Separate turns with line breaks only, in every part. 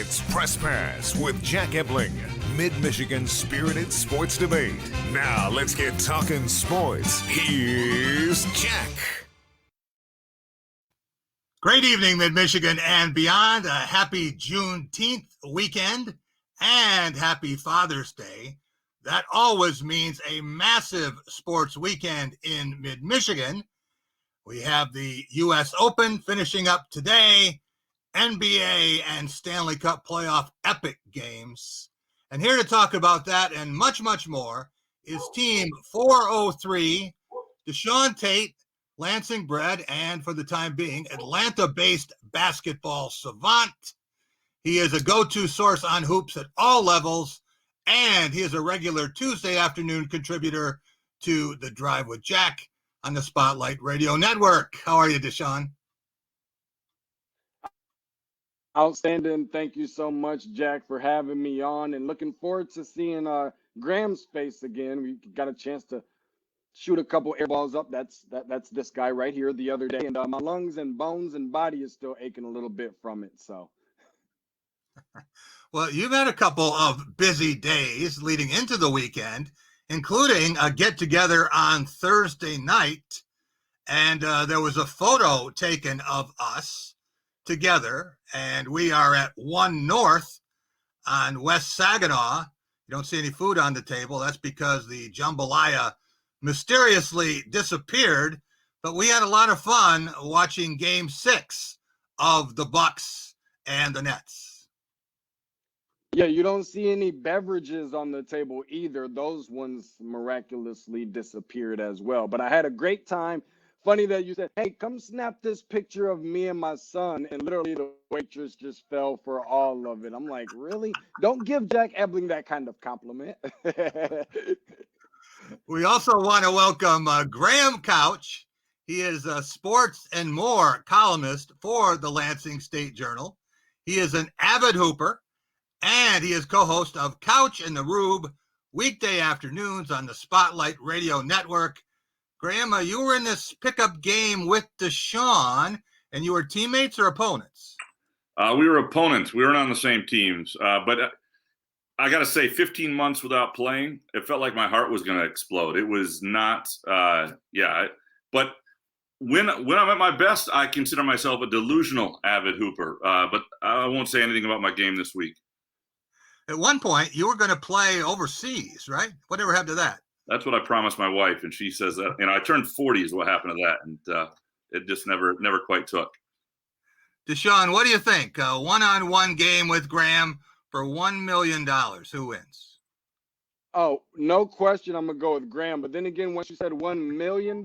It's Press Pass with Jack Ebling, Mid-Michigan's spirited sports debate. Now let's get talking sports. Here's Jack.
Great evening, Mid-Michigan and beyond. A happy Juneteenth weekend and happy Father's Day. That always means a massive sports weekend in Mid-Michigan. We have the U.S. Open finishing up today, NBA and Stanley Cup playoff epic games. And here to talk about that and much, much more is Team 403, DeShaun Tate, Lansing bred, and for the time being, Atlanta-based basketball savant. He is a go-to source on hoops at all levels, and he is a regular Tuesday afternoon contributor to The Drive with Jack on the Spotlight Radio Network. How are you, DeShaun?
Outstanding. Thank you so much, Jack, for having me on, and looking forward to seeing Graham's face again. We got a chance to shoot a couple air balls up. That's this guy right here the other day, and my lungs and bones and body is still aching a little bit from it. So,
well, you've had a couple of busy days leading into the weekend, including a get-together on Thursday night, and there was a photo taken of us together, and we are at 1 North on West Saginaw. You don't see any food on the table. That's because the jambalaya mysteriously disappeared, but we had a lot of fun watching Game 6 of the Bucks and the Nets.
Yeah, you don't see any beverages on the table either. Those ones miraculously disappeared as well. But I had a great time. Funny that you said, hey, come snap this picture of me and my son. And literally the waitress just fell for all of it. I'm like, really? Don't give Jack Ebling that kind of compliment.
We also want to welcome Graham Couch. He is a sports and more columnist for the Lansing State Journal. He is an avid hooper, and he is co-host of Couch and the Rube weekday afternoons on the Spotlight Radio Network. Graham, you were in this pickup game with DeShaun, and you were teammates or opponents?
We were opponents. We weren't on the same teams. But I got to say, 15 months without playing, it felt like my heart was going to explode. It was not, But when I'm at my best, I consider myself a delusional avid hooper. But I won't say anything about my game this week.
At one point, you were going to play overseas, right? Whatever happened to that?
That's what I promised my wife, and she says that. I turned 40 is what happened to that, and it just never quite took.
DeShaun, what do you think? A one-on-one game with Graham for $1 million. Who wins?
Oh, no question, I'm going to go with Graham. But then again, once you said $1 million,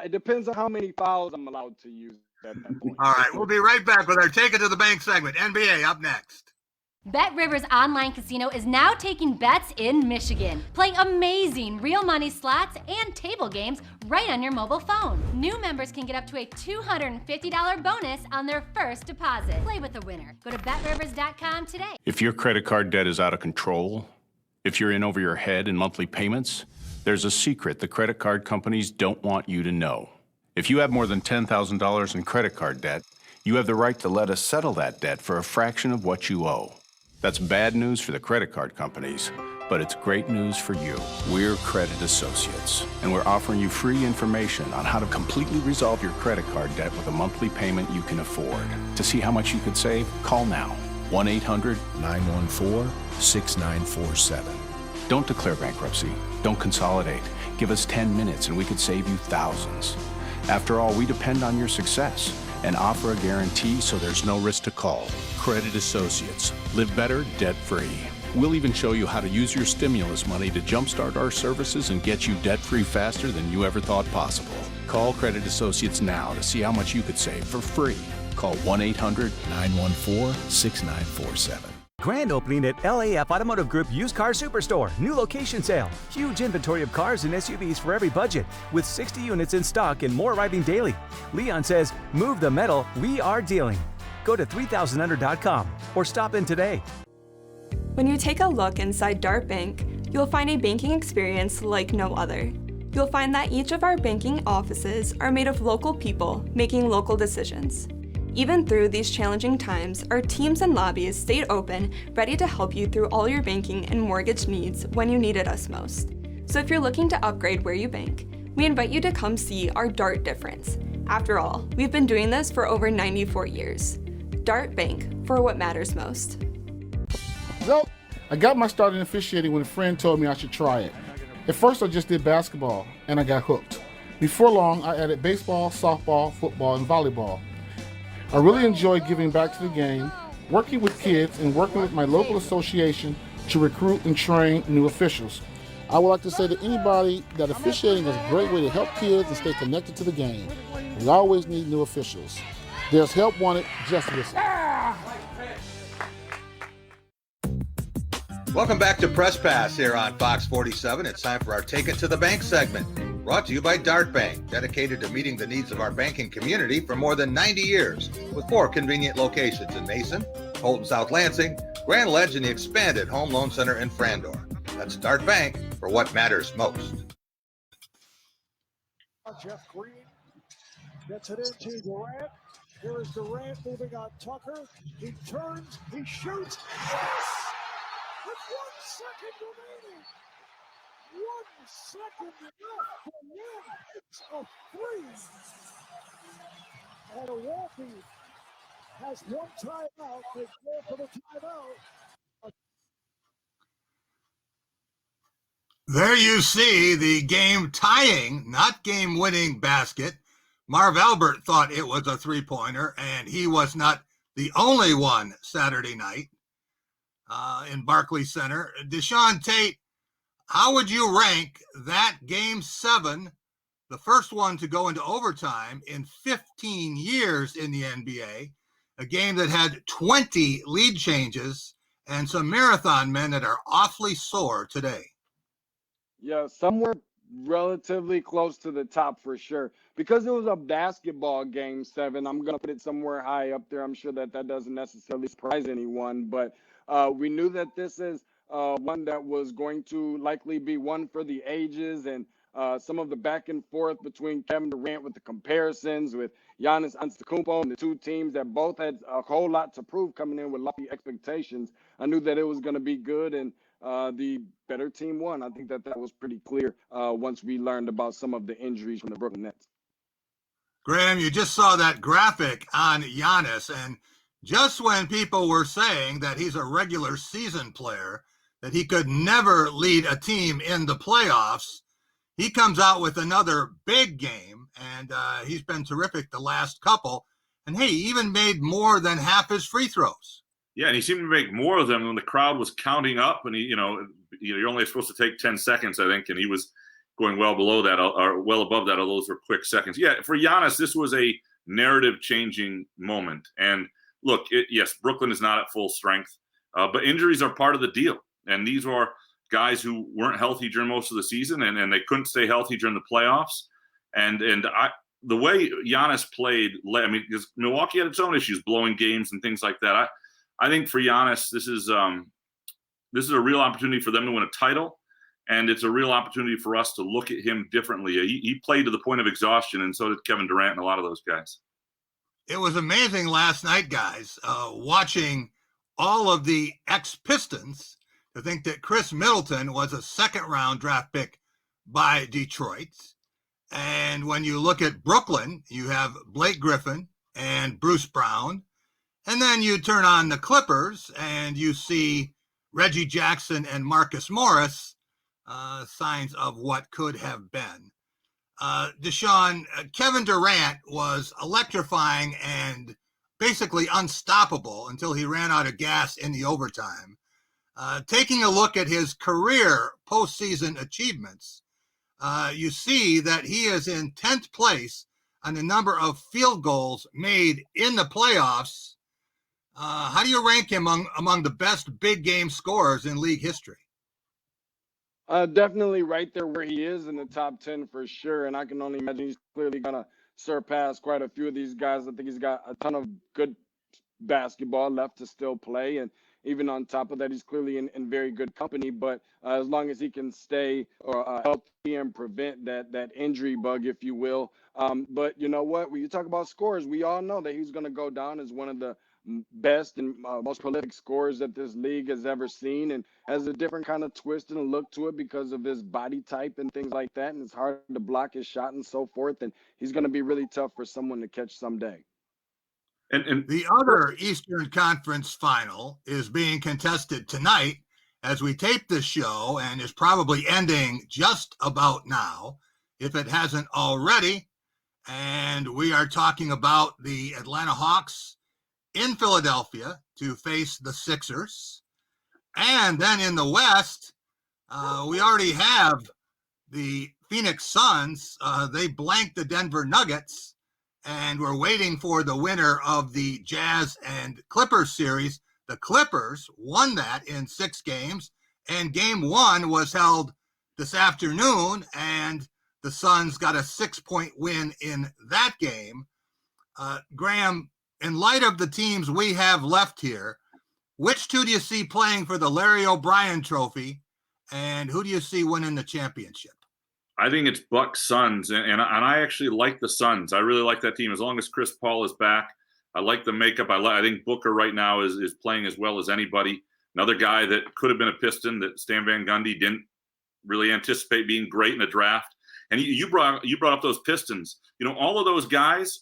it depends on how many fouls I'm allowed to use at that point.
All right, we'll be right back with our Take It to the Bank segment. NBA up next.
BetRivers Online Casino is now taking bets in Michigan, playing amazing real money slots and table games right on your mobile phone. New members can get up to a $250 bonus on their first deposit. Play with a winner. Go to BetRivers.com today.
If your credit card debt is out of control, if you're in over your head in monthly payments, there's a secret the credit card companies don't want you to know. If you have more than $10,000 in credit card debt, you have the right to let us settle that debt for a fraction of what you owe. That's bad news for the credit card companies, but it's great news for you. We're Credit Associates, and we're offering you free information on how to completely resolve your credit card debt with a monthly payment you can afford. To see how much you could save, call now. 1-800-914-6947. Don't declare bankruptcy. Don't consolidate. Give us 10 minutes and we could save you thousands. After all, we depend on your success and offer a guarantee so there's no risk to call. Credit Associates. Live better, debt-free. We'll even show you how to use your stimulus money to jumpstart our services and get you debt-free faster than you ever thought possible. Call Credit Associates now to see how much you could save for free. Call 1-800-914-6947.
Grand opening at LAF Automotive Group Used Car Superstore. New location sale. Huge inventory of cars and SUVs for every budget, with 60 units in stock and more arriving daily. Leon says, move the metal, we are dealing. Go to 3000under.com or stop in today.
When you take a look inside Dart Bank, you'll find a banking experience like no other. You'll find that each of our banking offices are made of local people making local decisions. Even through these challenging times, our teams and lobbies stayed open, ready to help you through all your banking and mortgage needs when you needed us most. So if you're looking to upgrade where you bank, we invite you to come see our DART difference. After all, we've been doing this for over 94 years. DART Bank, for what matters most.
So, I got my start in officiating when a friend told me I should try it. At first I just did basketball, and I got hooked. Before long, I added baseball, softball, football, and volleyball. I really enjoyed giving back to the game, working with kids, and working with my local association to recruit and train new officials. I would like to say to anybody that officiating is a great way to help kids and stay connected to the game. We always need new officials. There's help wanted, just listen.
Welcome back to Press Pass here on Fox 47. It's time for our Take It to the Bank segment, brought to you by DART Bank, dedicated to meeting the needs of our banking community for more than 90 years, with 4 convenient locations in Mason, Holton South Lansing, Grand Ledge, and the expanded Home Loan Center in Frandor. That's DART Bank, for what matters most.
Jeff Green gets it into Durant. Here is Durant moving on Tucker. He turns, he shoots. Yes! With 1 second remaining. 1 second left to win a 3. And Milwaukee has 1 timeout. They go for the timeout.
There you see the game tying, not game winning basket. Marv Albert thought it was a 3-pointer, and he was not the only one Saturday night in Barclays Center. DeShaun Tate, how would you rank that game 7, the first one to go into overtime in 15 years in the NBA, a game that had 20 lead changes and some marathon men that are awfully sore today?
Yeah, somewhere relatively close to the top for sure. Because it was a basketball game 7, I'm going to put it somewhere high up there. I'm sure that doesn't necessarily surprise anyone, but we knew that this is one that was going to likely be one for the ages, and some of the back and forth between Kevin Durant with the comparisons with Giannis Antetokounmpo and the 2 teams that both had a whole lot to prove coming in with lofty expectations. I knew that it was going to be good, and the better team won. I think that was pretty clear once we learned about some of the injuries from the Brooklyn Nets.
Graham, you just saw that graphic on Giannis, and just when people were saying that he's a regular season player, that he could never lead a team in the playoffs, he comes out with another big game, and he's been terrific the last couple. And hey, he even made more than half his free throws.
Yeah, and he seemed to make more of them when the crowd was counting up, and you're only supposed to take 10 seconds, I think, and he was going well below that or well above that, although those were quick seconds. Yeah, for Giannis, this was a narrative-changing moment. And look, yes, Brooklyn is not at full strength, but injuries are part of the deal. And these are guys who weren't healthy during most of the season, and they couldn't stay healthy during the playoffs. And the way Giannis played, I mean, because Milwaukee had its own issues, blowing games and things like that. I think for Giannis, this is a real opportunity for them to win a title, and it's a real opportunity for us to look at him differently. He played to the point of exhaustion, and so did Kevin Durant and a lot of those guys.
It was amazing last night, guys, watching all of the ex-Pistons to think that Chris Middleton was a second-round draft pick by Detroit. And when you look at Brooklyn, you have Blake Griffin and Bruce Brown. And then you turn on the Clippers and you see Reggie Jackson and Marcus Morris, signs of what could have been. DeShaun, Kevin Durant was electrifying and basically unstoppable until he ran out of gas in the overtime. Taking a look at his career postseason achievements, you see that he is in 10th place on the number of field goals made in the playoffs. How do you rank him among the best big game scorers in league history?
Definitely right there where he is in the top 10 for sure. And I can only imagine he's clearly going to surpass quite a few of these guys. I think he's got a ton of good basketball left to still play. And even on top of that, he's clearly in very good company. But as long as he can stay healthy and prevent that injury bug, if you will. But you know what? When you talk about scores, we all know that he's going to go down as one of the best and most prolific scorers that this league has ever seen, and has a different kind of twist and look to it because of his body type and things like that. And it's hard to block his shot and so forth. And he's going to be really tough for someone to catch someday.
And the other Eastern Conference final is being contested tonight as we tape this show, and is probably ending just about now, if it hasn't already. And we are talking about the Atlanta Hawks in Philadelphia to face the Sixers. And then in the West, we already have the Phoenix Suns. They blanked the Denver Nuggets, and we're waiting for the winner of the Jazz and Clippers series. The Clippers won that in 6 games, and game 1 was held this afternoon, and the Suns got a 6-point win in that game. Graham, in light of the teams we have left here, which two do you see playing for the Larry O'Brien Trophy, and who do you see winning the championship?
I think it's Bucks Suns, and I actually like the Suns. I really like that team as long as Chris Paul is back. I like the makeup. I think Booker right now is playing as well as anybody. Another guy that could have been a Piston that Stan Van Gundy didn't really anticipate being great in the draft. And you brought up those Pistons. You know, all of those guys.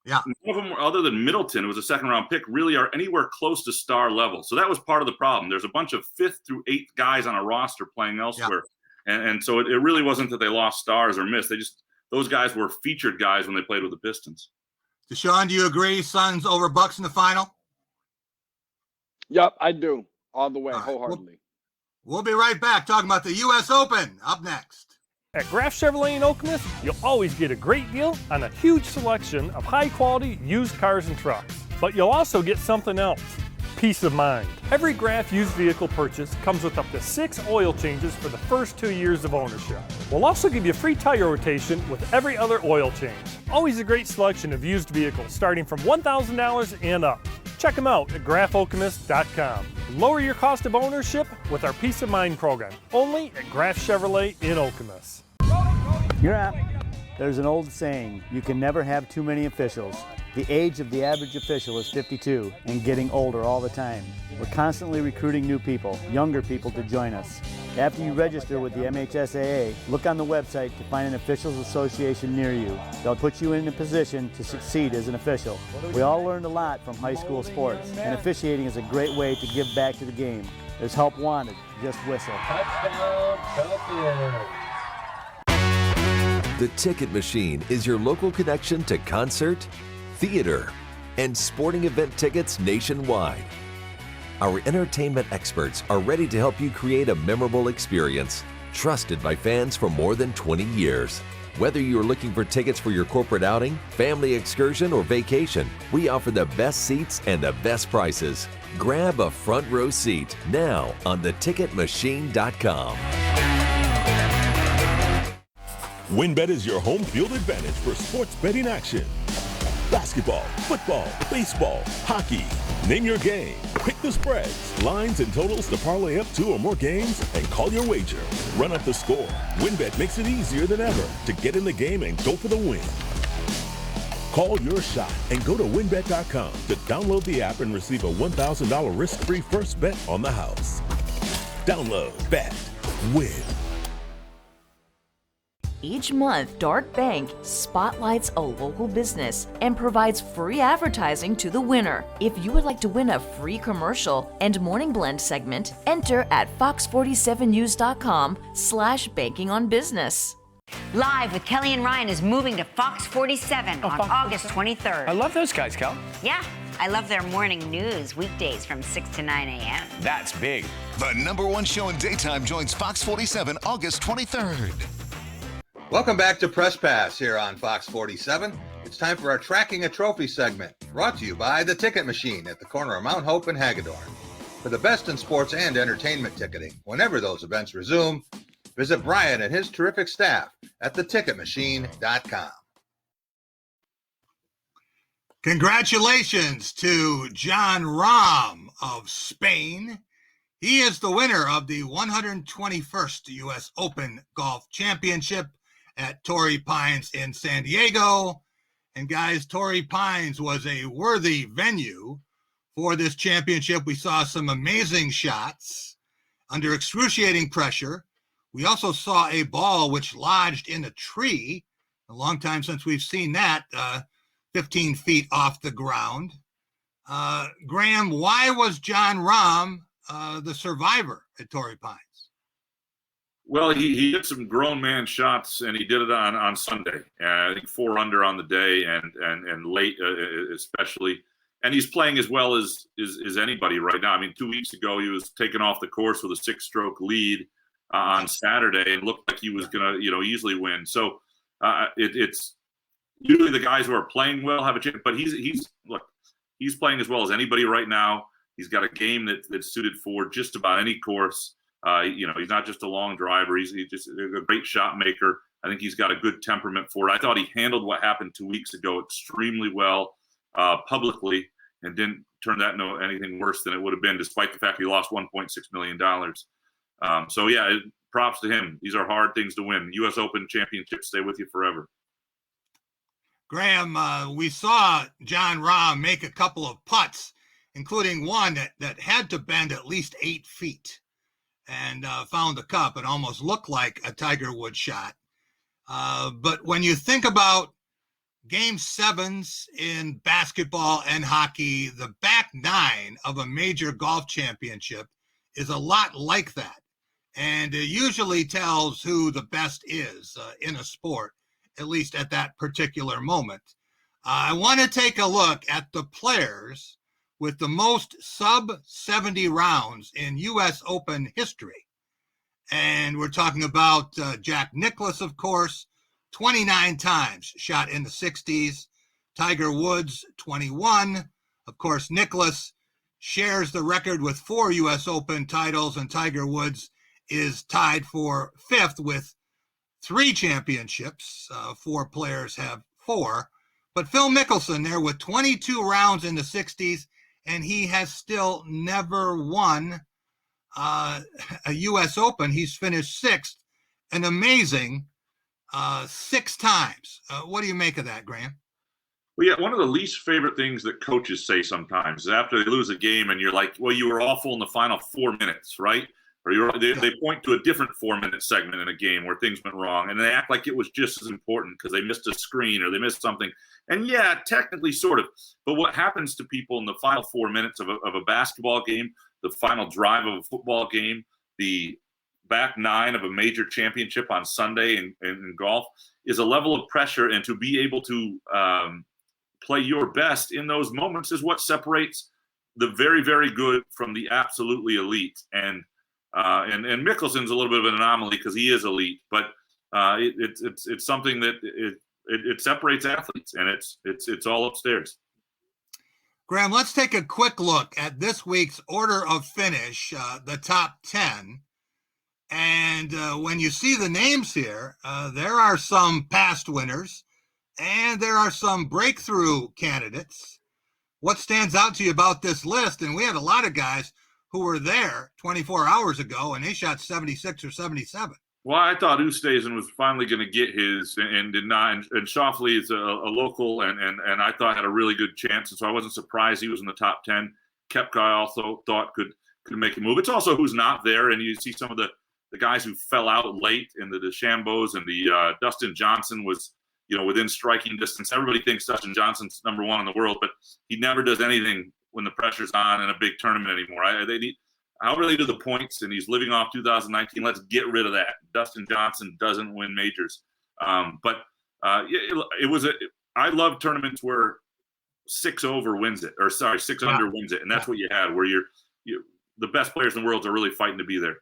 Yeah.
None of them, other than Middleton, who was a 2nd-round pick, really are anywhere close to star level. So that was part of the problem. There's a bunch of 5th through 8th guys on a roster playing elsewhere. Yeah. And so it really wasn't that they lost stars or missed. Those guys were featured guys when they played with the Pistons.
DeShaun, do you agree Suns over Bucks in the final?
Yep, I do. All the way, wholeheartedly.
We'll be right back talking about the U.S. Open up next.
At Graf Chevrolet in Okemos, you'll always get a great deal on a huge selection of high-quality used cars and trucks. But you'll also get something else, peace of mind. Every Graf used vehicle purchase comes with up to 6 oil changes for the first 2 years of ownership. We'll also give you free tire rotation with every other oil change. Always a great selection of used vehicles starting from $1,000 and up. Check them out at grafokemos.com. Lower your cost of ownership with our Peace of Mind program, only at Graf Chevrolet in Okemos.
You're up. There's an old saying, you can never have too many officials. The age of the average official is 52 and getting older all the time. We're constantly recruiting new people, younger people to join us. After you register with the MHSAA, look on the website to find an officials association near you. They'll put you in a position to succeed as an official. We all learned a lot from high school sports, and officiating is a great way to give back to the game. There's help wanted, just whistle.
Touchdown, Falcons!
The Ticket Machine is your local connection to concert, theater, and sporting event tickets nationwide. Our entertainment experts are ready to help you create a memorable experience, trusted by fans for more than 20 years. Whether you're looking for tickets for your corporate outing, family excursion, or vacation, we offer the best seats and the best prices. Grab a front row seat now on theticketmachine.com.
WynnBET is your home field advantage for sports betting action. Basketball, football, baseball, hockey. Name your game. Pick the spreads, lines, and totals to parlay up 2 or more games and call your wager. Run up the score. WynnBET makes it easier than ever to get in the game and go for the win. Call your shot and go to WynnBET.com to download the app and receive a $1,000 risk-free first bet on the house. Download, bet, win.
Each month, Dark Bank spotlights a local business and provides free advertising to the winner. If you would like to win a free commercial and Morning Blend segment, enter at fox47news.com/bankingonbusiness.
Live with Kelly and Ryan is moving to Fox 47 on August 23rd.
I love those guys, Kel.
Yeah, I love their morning news weekdays from 6 to 9 a.m.
That's big.
The #1 show in daytime joins Fox 47 August 23rd.
Welcome back to Press Pass here on Fox 47. It's time for our Tracking a Trophy segment, brought to you by the Ticket Machine at the corner of Mount Hope and Hagedorn. For the best in sports and entertainment ticketing, whenever those events resume, visit Brian and his terrific staff at theticketmachine.com. Congratulations to John Rahm of Spain. He is the winner of the 121st U.S. Open Golf Championship at Torrey Pines in San Diego. And guys, Torrey Pines was a worthy venue for this championship. We saw some amazing shots under excruciating pressure. We also saw a ball which lodged in a tree. A long time since we've seen that, 15 feet off the ground. Graham, why was Jon Rahm the survivor at Torrey Pines?
Well, he hit some grown man shots, and he did it on Sunday. I think 4 under on the day, and late especially. And he's playing as well as anybody right now. I mean, 2 weeks ago he was taken off the course with a 6-stroke lead on Saturday, and looked like he was gonna easily win. So it's usually the guys who are playing well have a chance, but he's playing as well as anybody right now. He's got a game that's suited for just about any course. He's not just a long driver. He's just a great shot maker. I think he's got a good temperament for it. I thought he handled what happened 2 weeks ago extremely well publicly, and didn't turn that into anything worse than it would have been, despite the fact he lost $1.6 million. Props to him. These are hard things to win. U.S. Open championships stay with you forever.
Graham, we saw Jon Rahm make a couple of putts, including one that had to bend at least 8 feet, and found the cup. It almost looked like a Tiger Woods shot. But when you think about Game 7s in basketball and hockey, the back 9 of a major golf championship is a lot like that. And it usually tells who the best is in a sport, at least at that particular moment. I want to take a look at the players with the most sub-70 rounds in U.S. Open history. And we're talking about Jack Nicklaus, of course, 29 times shot in the 60s. Tiger Woods, 21. Of course, Nicklaus shares the record with 4 U.S. Open titles, and Tiger Woods is tied for 5th with 3 championships. 4 players have 4. But Phil Mickelson there with 22 rounds in the 60s, and he has still never won a U.S. Open. He's finished 6th, an amazing 6 times. What do you make of that, Graham?
Well, yeah, one of the least favorite things that coaches say sometimes is after they lose a game and you're like, well, you were awful in the final 4 minutes, right? Or they point to a different 4-minute segment in a game where things went wrong, and they act like it was just as important because they missed a screen or they missed something. And yeah, technically sort of. But what happens to people in the final 4 minutes of a basketball game, the final drive of a football game, the back 9 of a major championship on Sunday in golf, is a level of pressure, and to be able to play your best in those moments is what separates the very, very good from the absolutely elite. And Mickelson's a little bit of an anomaly because he is elite, but it's something that it separates athletes, and it's all upstairs.
Graham, let's take a quick look at this week's order of finish, the top 10. And when you see the names here, there are some past winners, and there are some breakthrough candidates. What stands out to you about this list? And we had a lot of guys who were there 24 hours ago, and they shot 76 or 77.
Well, I thought Oosthuizen was finally going to get his and did not. And Schauffele is a local, and I thought had a really good chance. And so I wasn't surprised he was in the top 10. Koepka I also thought could make a move. It's also who's not there, and you see some of the guys who fell out late in the DeChambeaus, and the Dustin Johnson was, within striking distance. Everybody thinks Dustin Johnson's number 1 in the world, but he never does anything when the pressure's on in a big tournament anymore. However they do the points, and he's living off 2019, let's get rid of that. Dustin Johnson doesn't win majors. I love tournaments where 6 under wins it, and that's what you had, where you're the best players in the world are really fighting to be there.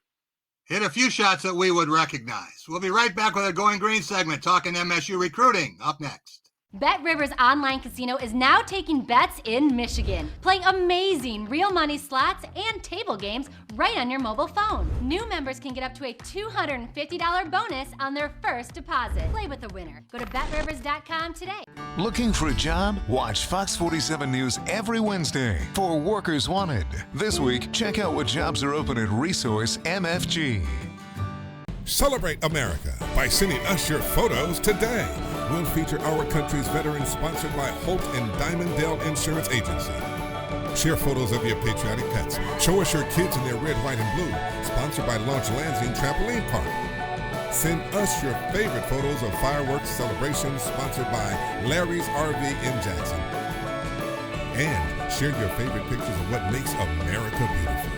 Hit a few shots that we would recognize. We'll be right back with our Going Green segment, talking MSU recruiting. Up next.
BetRivers Online Casino is now taking bets in Michigan, playing amazing real money slots and table games right on your mobile phone. New members can get up to a $250 bonus on their first deposit. Play with the winner. Go to betrivers.com today.
Looking for a job? Watch Fox 47 News every Wednesday for Workers Wanted. This week, check out what jobs are open at Resource MFG.
Celebrate America by sending us your photos today. We'll feature our country's veterans, sponsored by Holt and Diamonddale Insurance Agency. Share photos of your patriotic pets. Show us your kids in their red, white, and blue. Sponsored by Launch Lansing Trampoline Park. Send us your favorite photos of fireworks celebrations, sponsored by Larry's RV in Jackson. And share your favorite pictures of what makes America beautiful.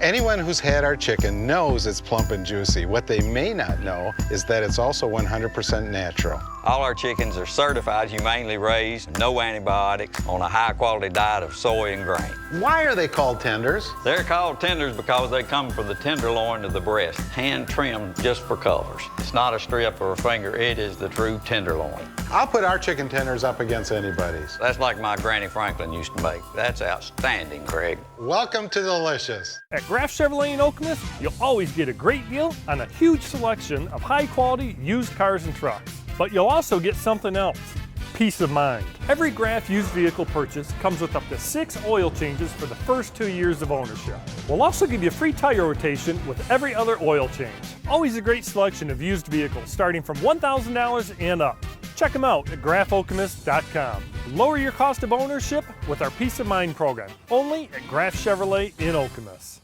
Anyone who's had our chicken knows it's plump and juicy. What they may not know is that it's also 100% natural.
All our chickens are certified, humanely raised, no antibiotics, on a high-quality diet of soy and grain.
Why are they called tenders?
They're called tenders because they come from the tenderloin of the breast, hand-trimmed just for colors. It's not a strip or a finger, it is the true tenderloin.
I'll put our chicken tenders up against anybody's.
That's like my Granny Franklin used to make. That's outstanding, Craig.
Welcome to Delicious.
At Graf Chevrolet in Okemos, you'll always get a great deal on a huge selection of high-quality used cars and trucks. But you'll also get something else, peace of mind. Every Graf used vehicle purchase comes with up to 6 oil changes for the first 2 years of ownership. We'll also give you free tire rotation with every other oil change. Always a great selection of used vehicles starting from $1,000 and up. Check them out at grafokemos.com. Lower your cost of ownership with our Peace of Mind program, only at Graf Chevrolet in Okemos.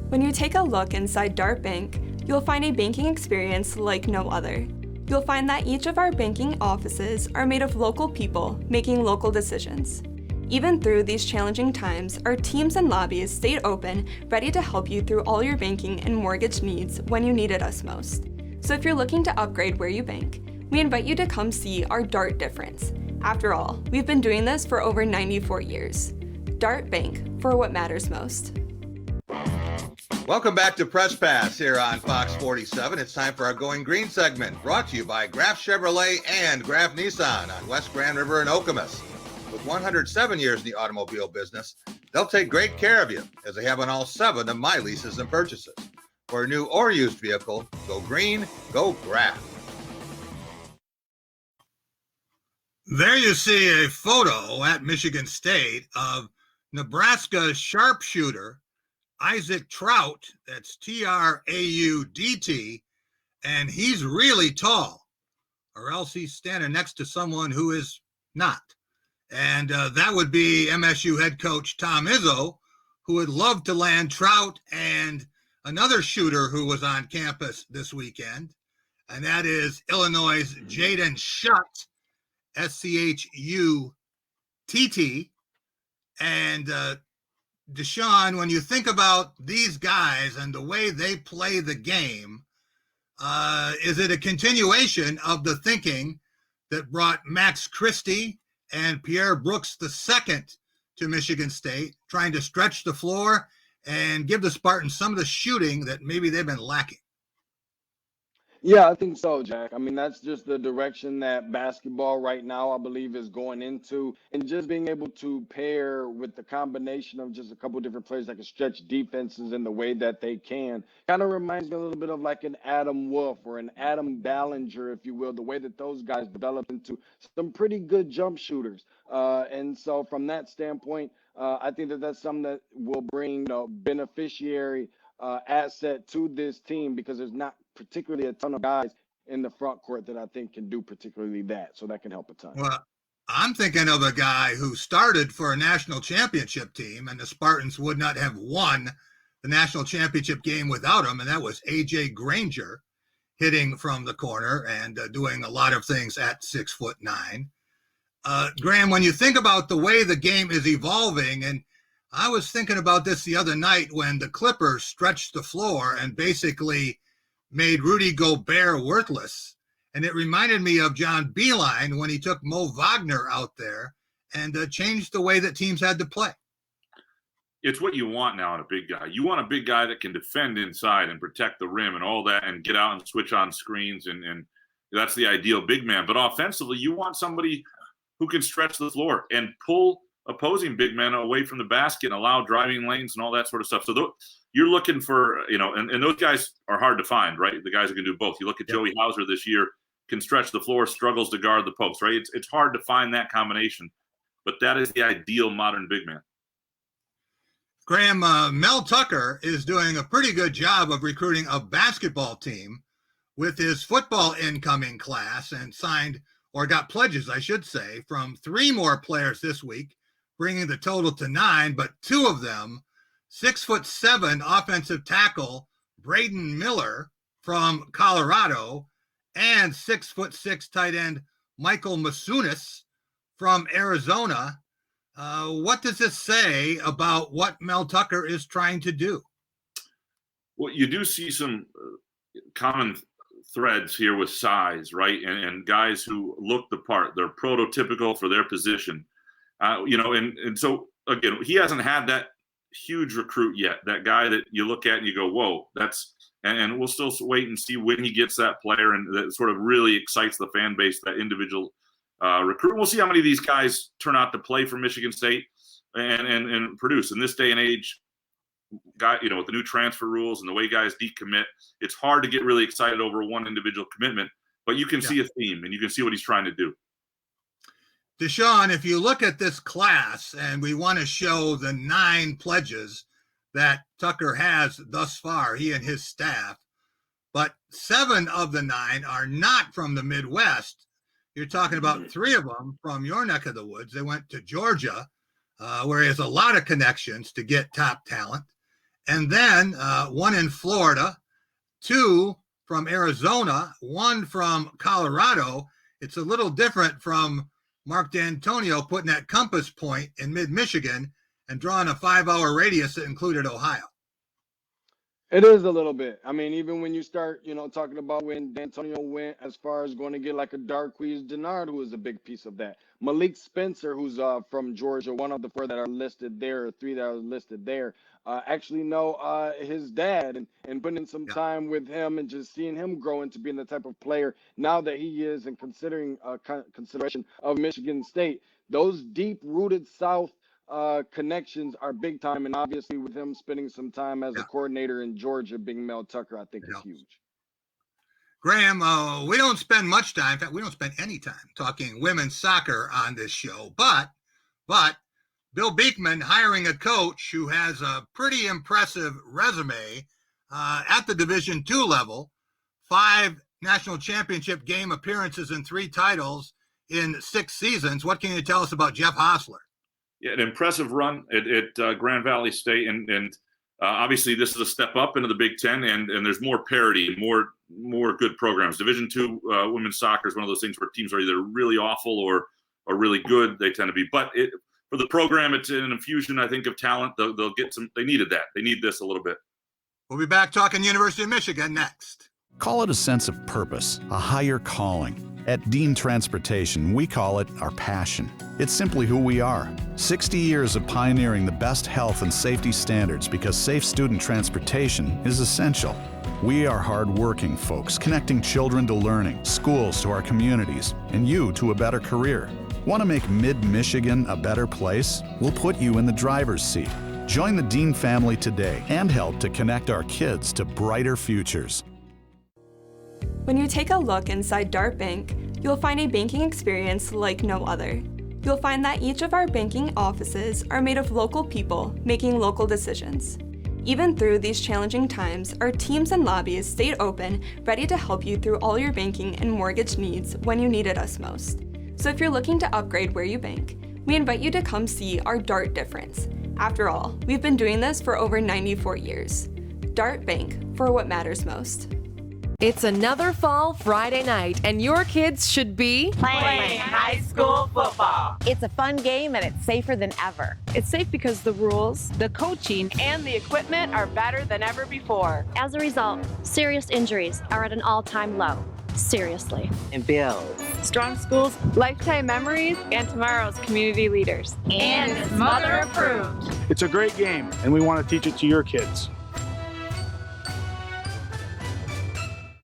When you take a look inside Dart Bank, you'll find a banking experience like no other. You'll find that each of our banking offices are made of local people making local decisions. Even through these challenging times, our teams and lobbies stayed open, ready to help you through all your banking and mortgage needs when you needed us most. So if you're looking to upgrade where you bank, we invite you to come see our Dart difference. After all, we've been doing this for over 94 years. Dart Bank, for what matters most.
Welcome back to Press Pass here on Fox 47. It's time for our Going Green segment, brought to you by Graf Chevrolet and Graf Nissan on West Grand River in Okemos. With 107 years in the automobile business, they'll take great care of you, as they have on all 7 of my leases and purchases. For a new or used vehicle, go green, go Graf. There you see a photo at Michigan State of Nebraska sharpshooter Isaac Trout. That's Traudt, and he's really tall, or else he's standing next to someone who is not. And that would be MSU head coach Tom Izzo, who would love to land Trout and another shooter who was on campus this weekend, and that is Illinois' Jaden Schutt, Schutt. And DeShaun, when you think about these guys and the way they play the game, is it a continuation of the thinking that brought Max Christie and Pierre Brooks II to Michigan State, trying to stretch the floor and give the Spartans some of the shooting that maybe they've been lacking?
Yeah, I think so, Jack. I mean, that's just the direction that basketball right now, I believe, is going into. And just being able to pair with the combination of just a couple different players that can stretch defenses in the way that they can kind of reminds me a little bit of like an Adam Wolf or an Adam Ballinger, if you will, the way that those guys developed into some pretty good jump shooters. And so from that standpoint, I think that that's something that will bring beneficiary asset to this team, because there's not particularly a ton of guys in the front court that I think can do particularly that. So that can help a ton.
Well, I'm thinking of a guy who started for a national championship team, and the Spartans would not have won the national championship game without him, and that was A.J. Granger, hitting from the corner and doing a lot of things at 6'9". Graham, when you think about the way the game is evolving, and I was thinking about this the other night when the Clippers stretched the floor and basically made Rudy Gobert worthless. And it reminded me of John Beilein when he took Mo Wagner out there and changed the way that teams had to play.
it's what you want now in a big guy. You want a big guy that can defend inside and protect the rim and all that and get out and switch on screens, and that's the ideal big man. But offensively, you want somebody who can stretch the floor and pull opposing big men away from the basket and allow driving lanes and all that sort of stuff. So you're looking for, and those guys are hard to find, right? The guys who can do both. You look at Joey Hauser this year, can stretch the floor, struggles to guard the post, right? It's hard to find that combination, but that is the ideal modern big man.
Graham, Mel Tucker is doing a pretty good job of recruiting a basketball team with his football incoming class, and got pledges, I should say, from 3 more players this week, bringing the total to 9, but 2 of them, 6'7" offensive tackle Braden Miller from Colorado and 6'6" tight end Michael Masunis from Arizona. What does this say about what Mel Tucker is trying to do?
Well, you do see some common threads here with size, right? And guys who look the part. They're prototypical for their position. And so, again, he hasn't had that huge recruit yet, that guy that you look at and you go, whoa, and we'll still wait and see when he gets that player, and that sort of really excites the fan base, that individual recruit. We'll see how many of these guys turn out to play for Michigan State and produce. In this day and age, with the new transfer rules and the way guys decommit, it's hard to get really excited over one individual commitment, but you can see a theme and you can see what he's trying to do.
DeShaun, if you look at this class, and we want to show the 9 pledges that Tucker has thus far, he and his staff, but 7 of the 9 are not from the Midwest. You're talking about 3 of them from your neck of the woods. They went to Georgia, where he has a lot of connections to get top talent. And then 1 in Florida, 2 from Arizona, 1 from Colorado. It's a little different from Mark D'Antonio putting that compass point in mid-Michigan and drawing a 5-hour radius that included Ohio.
It is a little bit. I mean, even when you start, talking about when D'Antonio went as far as going to get like a Darqueze Dennard, who was a big piece of that. Malik Spencer, who's from Georgia, one of the 4 that are listed there, or 3 that are listed there, actually know his dad, and putting in some time with him and just seeing him grow into being the type of player now that he is, and considering consideration of Michigan State. Those deep-rooted South connections are big time, and obviously with him spending some time as a coordinator in Georgia, being Mel Tucker, I think is huge.
Graham, we don't spend much time, in fact, we don't spend any time talking women's soccer on this show, but Bill Beekman hiring a coach who has a pretty impressive resume at the Division II level, 5 national championship game appearances and 3 titles in 6 seasons. What can you tell us about Jeff Hosler?
Yeah, an impressive run at Grand Valley State, and obviously this is a step up into the Big Ten, and there's more parity, more good programs. Division II women's soccer is one of those things where teams are either really awful or really good. They tend to be, but for the program, it's an infusion, I think, of talent. They'll get some. They needed that. They need this a little bit.
We'll be back talking University of Michigan next.
Call it a sense of purpose, a higher calling. At Dean Transportation, we call it our passion. It's simply who we are. 60 years of pioneering the best health and safety standards, because safe student transportation is essential. We are hard-working folks, connecting children to learning, schools to our communities, and you to a better career. Want to make Mid-Michigan a better place? We'll put you in the driver's seat. Join the Dean family today and help to connect our kids to brighter futures.
When you take a look inside Dart Bank, you'll find a banking experience like no other. You'll find that each of our banking offices are made of local people making local decisions. Even through these challenging times, our teams and lobbies stayed open, ready to help you through all your banking and mortgage needs when you needed us most. So if you're looking to upgrade where you bank, we invite you to come see our Dart difference. After all, we've been doing this for over 94 years. Dart Bank, for what matters most.
It's another fall Friday night, and your kids should be
playing high school football.
It's a fun game, and it's safer than ever.
It's safe because the rules, the coaching, and the equipment are better than ever before.
As a result, serious injuries are at an all-time low. Seriously.
And bills.
Strong schools, lifetime memories, and tomorrow's community leaders.
And it's mother approved.
It's a great game, and we want to teach it to your kids.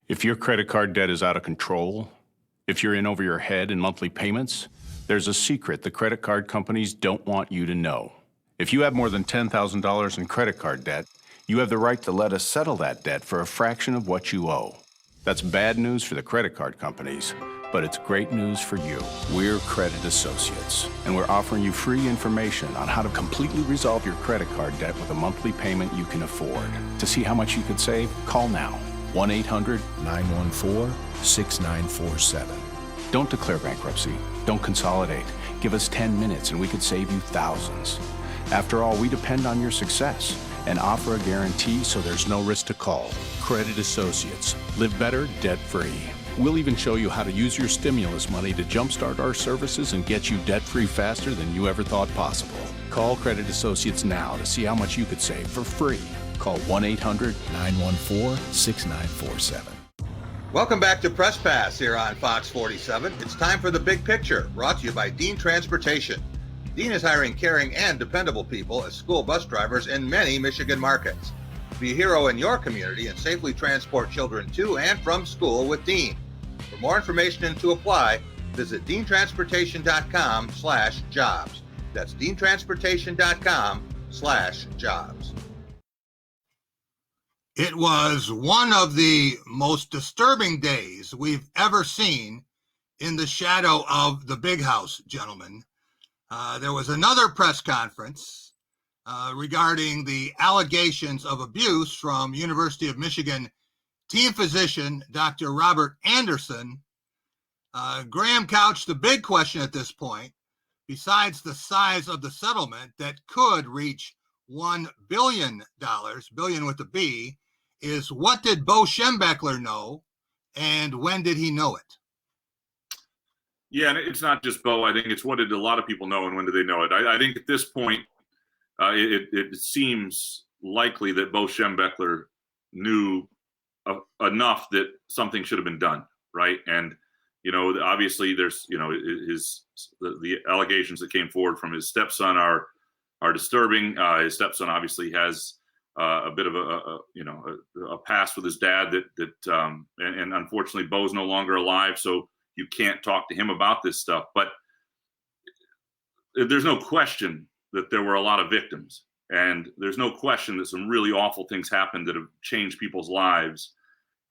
If your credit card debt is out of control, if you're in over your head in monthly payments, there's a secret the credit card companies don't want you to know. If you have more than $10,000 in credit card debt, you have the right to let us settle that debt for a fraction of what you owe. That's bad news for the credit card companies, but it's great news for you. We're Credit Associates, and we're offering you free information on how to completely resolve your credit card debt with a monthly payment you can afford. To see how much you could save, call now. 1-800-914-6947. Don't declare bankruptcy. Don't consolidate. Give us 10 minutes and we could save you thousands. After all, we depend on your success and offer a guarantee so there's no risk to call. Credit Associates. Live better, debt-free. We'll even show you how to use your stimulus money to jumpstart our services and get you debt-free faster than you ever thought possible. Call Credit Associates now to see how much you could save for free. Call 1-800-914-6947.
Welcome back to Press Pass here on Fox 47. It's time for The Big Picture, brought to you by Dean Transportation. Dean is hiring caring and dependable people as school bus drivers in many Michigan markets. Be a hero in your community and safely transport children to and from school with Dean. For more information and to apply, visit deantransportation.com/jobs. That's deantransportation.com/jobs. It was one of the most disturbing days we've ever seen in the shadow of the Big House, gentlemen. There was another press conference regarding the allegations of abuse from University of Michigan team physician Dr. Robert Anderson. Graham couched the big question at this point, besides the size of the settlement that could reach $1 billion, billion with a B, is what did Bo Schembechler know and when did he know it?
Yeah, and it's not just Bo. I think it's what did a lot of people know and when did they know it. I think at this point, it seems likely that Bo Schembechler knew enough that something should have been done, right? And, you know, obviously there's, you know, the allegations that came forward from his stepson are disturbing. His stepson obviously has a bit of a past with his dad and unfortunately Bo's no longer alive, so you can't talk to him about this stuff. But there's no question that there were a lot of victims, and there's no question that some really awful things happened that have changed people's lives.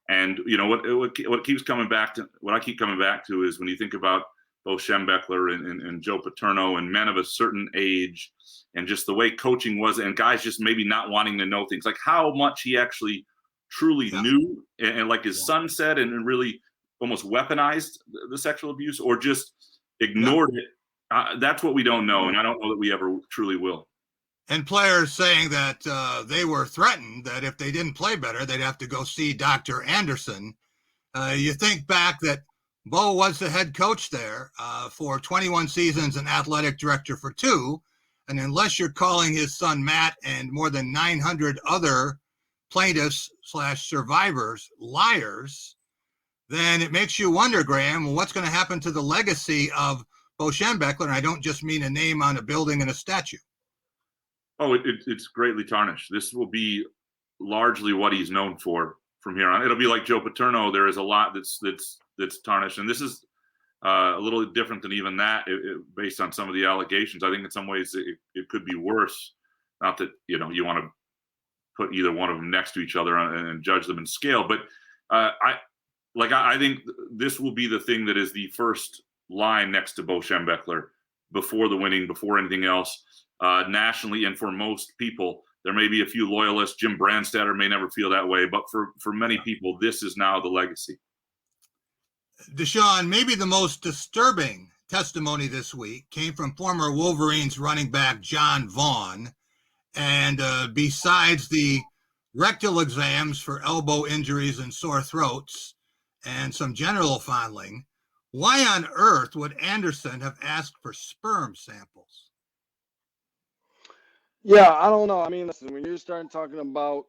And you know what keeps coming back to, what I keep coming back to is when you think about Bo Schembechler and Joe Paterno and men of a certain age, and just the way coaching was, and guys just maybe not wanting to know things, like how much he actually truly knew, and like his son said, and really almost weaponized the sexual abuse, or just ignored it. That's what we don't know, and I don't know that we ever truly will.
And players saying that they were threatened that if they didn't play better, they'd have to go see Dr. Anderson. You think back that Bo was the head coach there for 21 seasons and athletic director for 2. And unless you're calling his son Matt and more than 900 other plaintiffs/survivors liars, then it makes you wonder, Graham, what's going to happen to the legacy of Bo Schembechler? And I don't just mean a name on a building and a statue.
Oh, it's greatly tarnished. This will be largely what he's known for from here on. It'll be like Joe Paterno. There is a lot that's tarnished, and this is a little different than even that, based on some of the allegations. I think in some ways it could be worse. Not that you want to put either one of them next to each other and judge them in scale, but I think this will be the thing that is the first line next to Bo Schembechler before the winning, before anything else. Nationally, and for most people, there may be a few loyalists. Jim Brandstatter may never feel that way, but for many people, this is now the legacy.
DeShaun, maybe the most disturbing testimony this week came from former Wolverines running back John Vaughn. And besides the rectal exams for elbow injuries and sore throats and some genital fondling, why on earth would Anderson have asked for sperm samples?
Yeah, I don't know. I mean, listen, when you're starting talking about,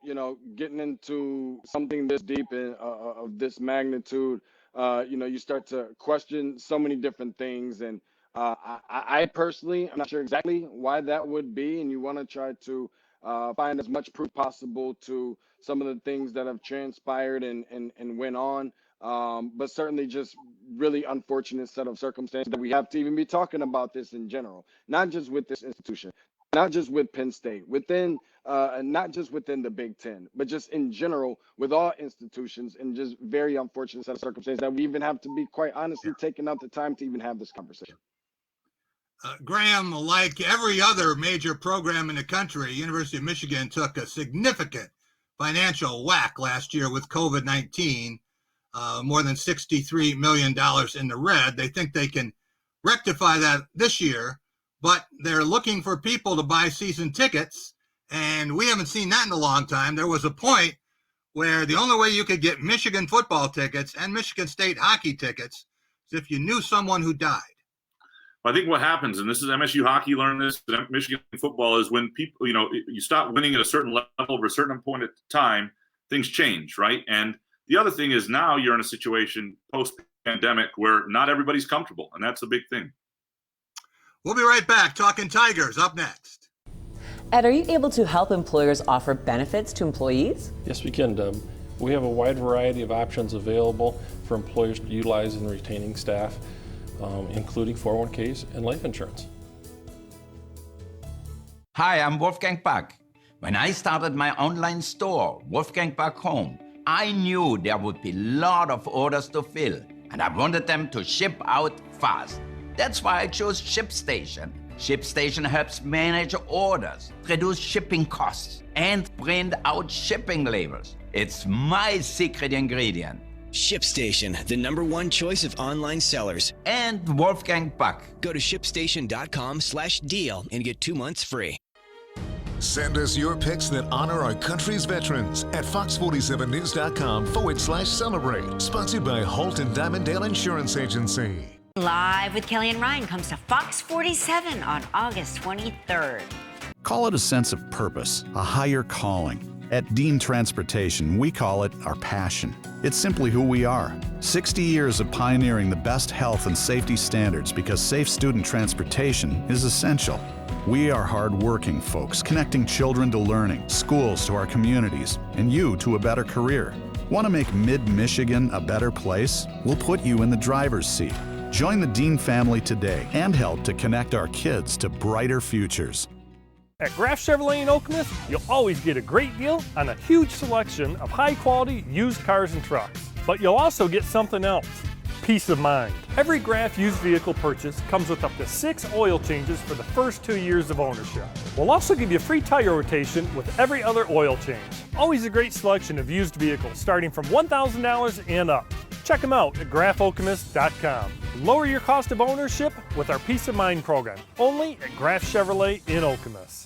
getting into something this deep and of this magnitude, you start to question so many different things. And I personally, I'm not sure exactly why that would be, and you want to try to find as much proof possible to some of the things that have transpired and went on. But certainly just really unfortunate set of circumstances that we have to even be talking about this in general, not just with this institution, not just with Penn State, not just within the Big Ten, but just in general with all institutions, and just very unfortunate set of circumstances that we even have to be quite honestly taking out the time to even have this conversation.
Graham, like every other major program in the country, University of Michigan took a significant financial whack last year with COVID-19, more than $63 million in the red. They think they can rectify that this year, but they're looking for people to buy season tickets, and we haven't seen that in a long time. There was a point where the only way you could get Michigan football tickets and Michigan State hockey tickets is if you knew someone who died.
I think what happens, and this is MSU hockey learned this, Michigan football, is when people, you stop winning at a certain level over a certain point at time, things change, right? And the other thing is now you're in a situation post-pandemic where not everybody's comfortable, and that's a big thing.
We'll be right back. Talking Tigers up next.
Ed, are you able to help employers offer benefits to employees?
Yes, we can, Deb. We have a wide variety of options available for employers to utilize in retaining staff, including 401ks and life insurance.
Hi, I'm Wolfgang Buck. When I started my online store, Wolfgang Buck Home, I knew there would be a lot of orders to fill, and I wanted them to ship out fast. That's why I chose ShipStation. ShipStation helps manage orders, reduce shipping costs, and print out shipping labels. It's my secret ingredient.
ShipStation, the #1 choice of online sellers.
And Wolfgang Buck.
Go to shipstation.com/deal and get 2 months free.
Send us your picks that honor our country's veterans at fox47news.com/celebrate. Sponsored by Holt and Diamonddale Insurance Agency.
Live with Kelly and Ryan comes to Fox 47 on August 23rd.
Call it a sense of purpose, a higher calling. At Dean Transportation, we call it our passion. It's simply who we are. 60 years of pioneering the best health and safety standards because safe student transportation is essential. We are hard-working folks, connecting children to learning, schools to our communities, and you to a better career. Want to make Mid-Michigan a better place? We'll put you in the driver's seat. Join the Dean family today and help to connect our kids to brighter futures.
At Graf Chevrolet in Okemos, you'll always get a great deal on a huge selection of high-quality used cars and trucks. But you'll also get something else, peace of mind. Every Graf used vehicle purchase comes with up to 6 oil changes for the first 2 years of ownership. We'll also give you free tire rotation with every other oil change. Always a great selection of used vehicles starting from $1,000 and up. Check them out at grafokemos.com. Lower your cost of ownership with our Peace of Mind program, only at Graf Chevrolet in Okemos.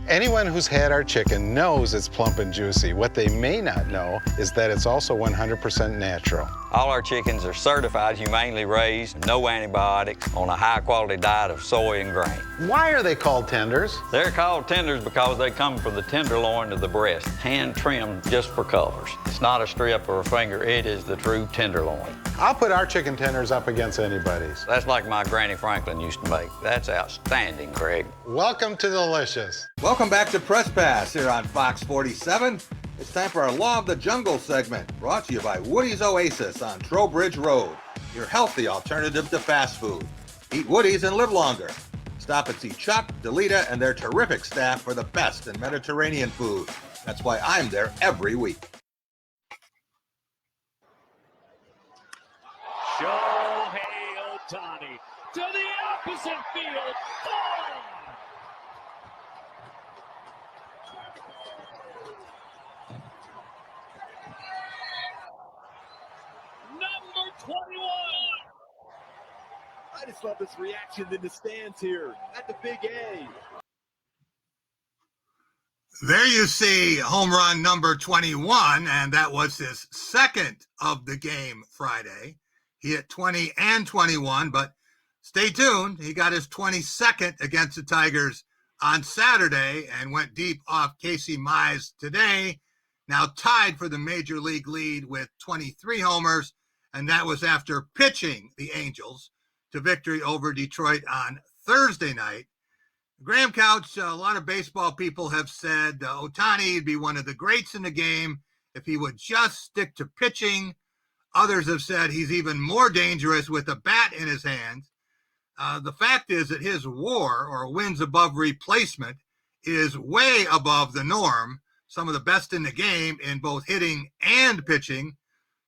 Anyone who's had our chicken knows it's plump and juicy. What they may not know is that it's also 100% natural.
All our chickens are certified, humanely raised, no antibiotics, on a high-quality diet of soy and grain.
Why are they called tenders?
They're called tenders because they come from the tenderloin of the breast, hand-trimmed just for colors. It's not a strip or a finger, it is the true tenderloin.
I'll put our chicken tenders up against anybody's.
That's like my Granny Franklin used to make. That's outstanding, Craig.
Welcome to Delicious.
Welcome back to Press Pass here on Fox 47. It's time for our Law of the Jungle segment, brought to you by Woody's Oasis on Trowbridge Road, your healthy alternative to fast food. Eat Woody's and live longer. Stop and see Chuck, Delita, and their terrific staff for the best in Mediterranean food. That's why I'm there every week.
Shohei Ohtani to the opposite field. Ball! Number 21.
I just love this reaction in the stands here at the Big A.
There you see home run number 21, and that was his second of the game Friday. He hit 20 and 21, but stay tuned. He got his 22nd against the Tigers on Saturday and went deep off Casey Mize today. Now tied for the major league lead with 23 homers, and that was after pitching the Angels. to victory over Detroit on Thursday night. Graham Couch, a lot of baseball people have said Ohtani would be one of the greats in the game if he would just stick to pitching. Others have said he's even more dangerous with a bat in his hands. The fact is that his WAR, or wins above replacement, is way above the norm, some of the best in the game in both hitting and pitching.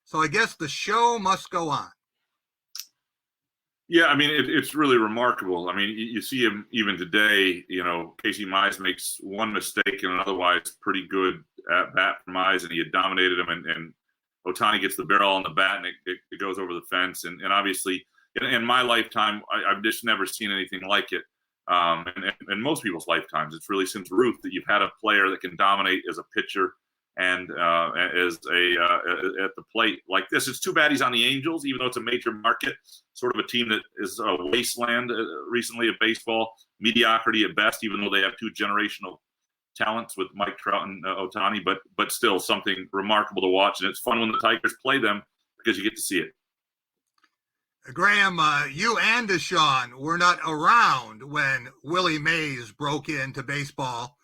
So I guess the show must go on.
Yeah, I mean, it's really remarkable. I mean, you see him even today, Casey Mize makes one mistake in an otherwise pretty good at bat from Mize, and he had dominated him, and Ohtani gets the barrel on the bat, and it goes over the fence. And obviously, in my lifetime, I've just never seen anything like it. And most people's lifetimes, it's really since Ruth that you've had a player that can dominate as a pitcher and as at the plate like this. It's too bad he's on the Angels, even though it's a major market, sort of a team that is a wasteland recently of baseball, mediocrity at best, even though they have two generational talents with Mike Trout and Ohtani, but still something remarkable to watch. And it's fun when the Tigers play them because you get to see it.
Graham, you and DeShaun were not around when Willie Mays broke into baseball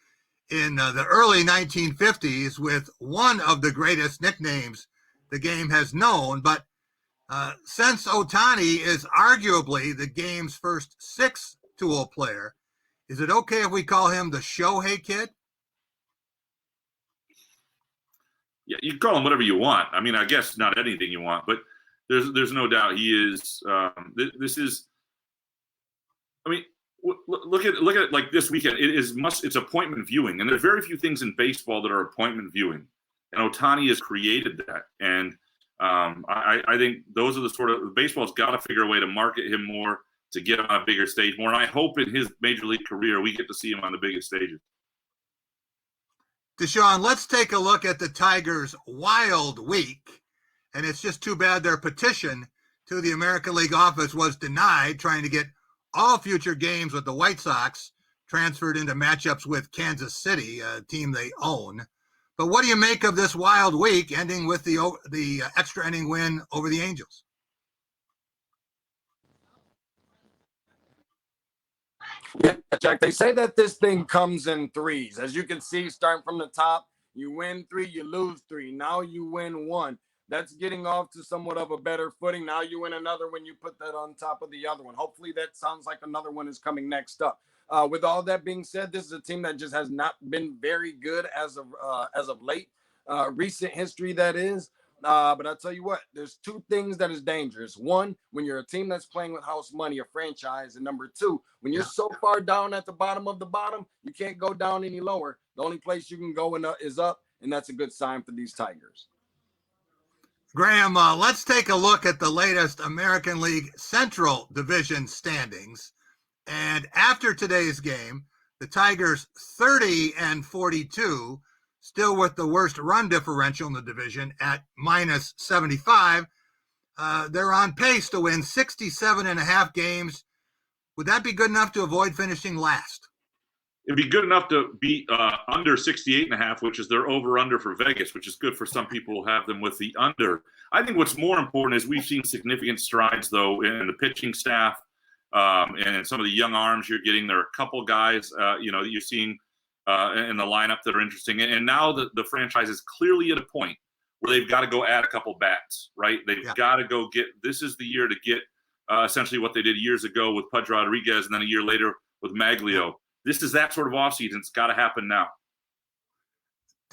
in the early 1950s with one of the greatest nicknames the game has known. But since Ohtani is arguably the game's first six-tool player, is it okay if we call him the Shohei Kid?
Yeah, you can call him whatever you want. I mean, I guess not anything you want, but there's no doubt he is. This is. I mean, look at it like this weekend. It's appointment viewing, and there are very few things in baseball that are appointment viewing, and Ohtani has created that. And I think those are the sort of baseball's got to figure a way to market him more, to get on a bigger stage more. And I hope in his major league career we get to see him on the biggest stages.
DeShaun, let's take a look at the Tigers' wild week. And it's just too bad their petition to the American League office was denied, trying to get all future games with the White Sox transferred into matchups with Kansas City, a team they own. But what do you make of this wild week, ending with the extra inning win over the Angels?
Yeah, Jack, they say that this thing comes in threes. As you can see, starting from the top, you win three, you lose three. Now you win one. That's getting off to somewhat of a better footing. Now you win another when you put that on top of the other one. Hopefully that sounds like another one is coming next up. With all that being said, this is a team that just has not been very good as of late. Recent history, that is. But I'll tell you what, there's two things that is dangerous. One, when you're a team that's playing with house money, a franchise. And number two, when you're so far down at the bottom of the bottom, you can't go down any lower. The only place you can go is up, and that's a good sign for these Tigers.
Graham, let's take a look at the latest American League Central Division standings. And after today's game, the Tigers 30-42, still with the worst run differential in the division at minus 75. They're on pace to win 67.5 games. Would that be good enough to avoid finishing last?
It'd be good enough to be under 68.5, which is their over-under for Vegas, which is good for some people who have them with the under. I think what's more important is we've seen significant strides, though, in the pitching staff and some of the young arms you're getting. There are a couple guys, that you're seeing in the lineup that are interesting. And now the franchise is clearly at a point where they've got to go add a couple bats, right? They've got to go get – this is the year to get essentially what they did years ago with Pudge Rodriguez and then a year later with Maglio. This is that sort of offseason. It's got to happen now.